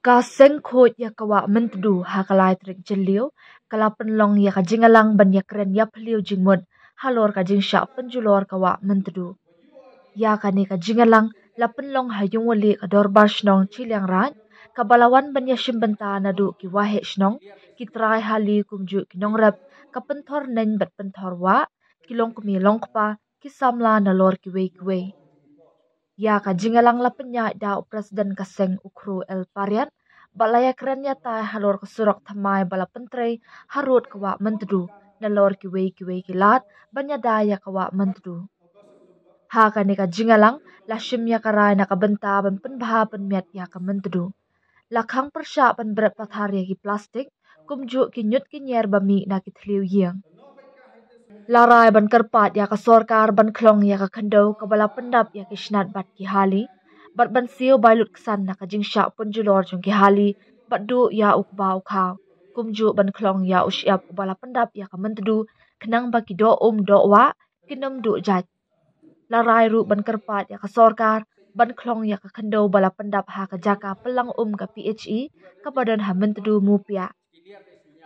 Ka sengkhot ya kawa mentedu ha kalai trik jeliu kala penlong ya ka jingalang ban ya keren ya peliu jingmut halor ka jingsha penjulor kawa mentedu. Ya kani ka jingalang la penlong hayung wali ka dorbar shnong chiliang raj ka balawan ban ya shimbenta nadu ki wahe shnong ki trai hali kumju ki nongrap ka penthor nen bat penthor wa ki long kumi long pa ki samla na lor ki wei. Ya ka jingalang la penya da presiden kaseng ukru el pariat balaya kerennya ta halor kesurok thamai bala pentrei harut kawa mentedu na lor ki wei kilat banya daya kawa mentedu. Ha kani ka jingalang la shimya karai na ka benta ban penbha penmiat ya ka mentedu. La khang persha ban berat pathar ya ki plastik kumju ki nyut ki nyer bami na ki thliu yang. Larai ban kerpat ya ka sorkar ban klong ya ka khandau ka bala pendap ya ki shnat bat ki hali bat ban siu bailut kesan na ka jingsha punjulor jong ki hali bat du ya ukba ukhaw kumju ban klong ya usyap bala pendap ya ka mentedu kenang baki do do wa kinam du jaj. Larai ru ban kerpat ya ka sorkar ban klong ya ka khandau bala pendap ha ka jaka pelang ka PHE ka badan ha mentedu mupia.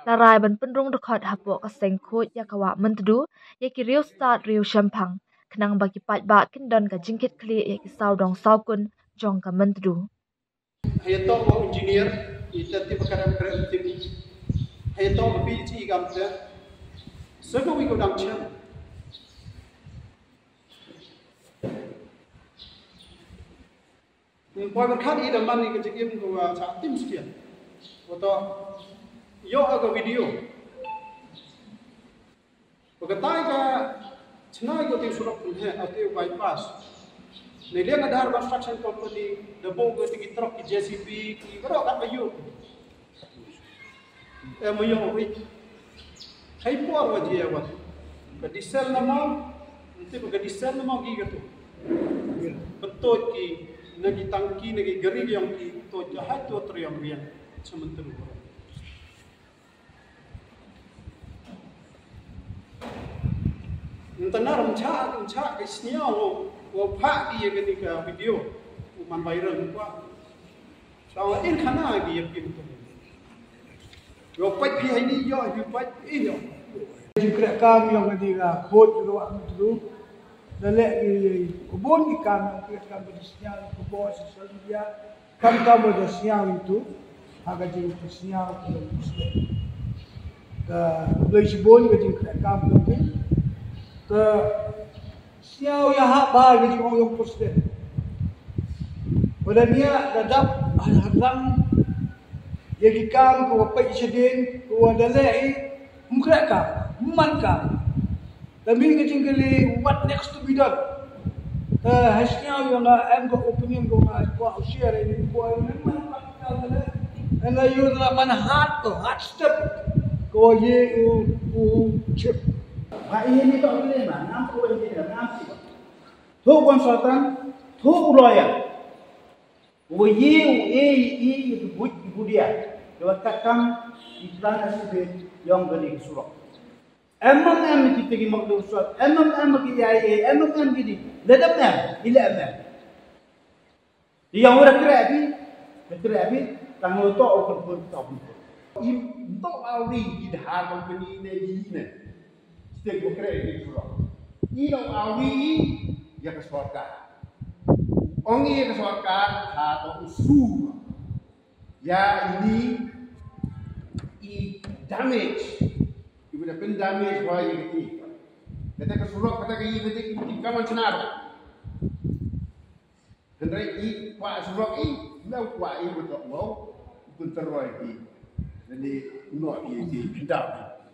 Larai ban penrung dekat hapo ka sengkhot ya kawa mentedu ya ki riu start riu shampang kenang bagi pat ba kindon ka jingkit kli ya ki saudong saukun jong ka mentedu. Hayato mo engineer ita ti perkara kreatif hayato mo PhD gamta sego wi ko dam cham boy ban khat ida man ni ke jikim ko cha tim skia oto yo aga video pagkatai ka chnai ko ti surok he ate bypass Nilian ada construction company debo ko ti truck ki JCB ki bro kat bayu mayo wi hay por waji ya wat ka diesel nama nanti ka diesel nama gi gato betot ki nagi tangki nagi gari yang ki to jahat to triam rian sementara Entana ramcha ke snia wo pha ki ye ka video man viral kwa sawa in khana ki ye pim to yo pai phi hai ni yo yu pai i yo jikra kam yo ngadi ga khot ro am tu dale ki bon ki kam di snia ko bo social media kam da snia itu aga jing snia ko ka lei si bon ga jikra kam ko ke siau ya hak bahar di orang presiden. Pada dia dadap hadang ya dikam ke wapai sedin ke wadalai mukrak kam man kam. Tapi ngecing kali what next to be done. Hasilnya yang am go opinion go ko share ini ko memang pakal dah. Anda you mana hard step ko ye chip. Và ý ni to lên mà nam cô bên kia là nam gì thu quan sotan thu lawyer wo ye budia do takam itlana sibe yang gani surah emam kita gi makdu surat emam gi ai emam gi ladabna ila amam yang ora kreabi tango to ko im to awi di har company ne ni Stek bukre ini surah. Ini awi ya ke surga. Ongi ya ke surga atau usul. Ya ini damage. Ibu dah pen damage wah ini. Kata ke surah kata ke ini kaman senar. Kendrai i wah surah i lau wah i betul mau pun terroy i. Jadi no i pindah.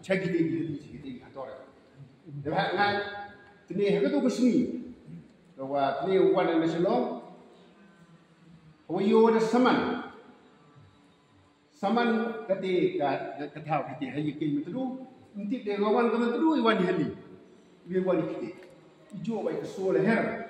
Cek ini ator. Dekat ngan tenih ke tu kesni. Bahwa tenih wan nasional. Hawayo ada saman ketika ketau kita hayi kin betul. Nanti dia kawan kawan tu iwan hali. Dia wan kita. Ijo baik kesol her.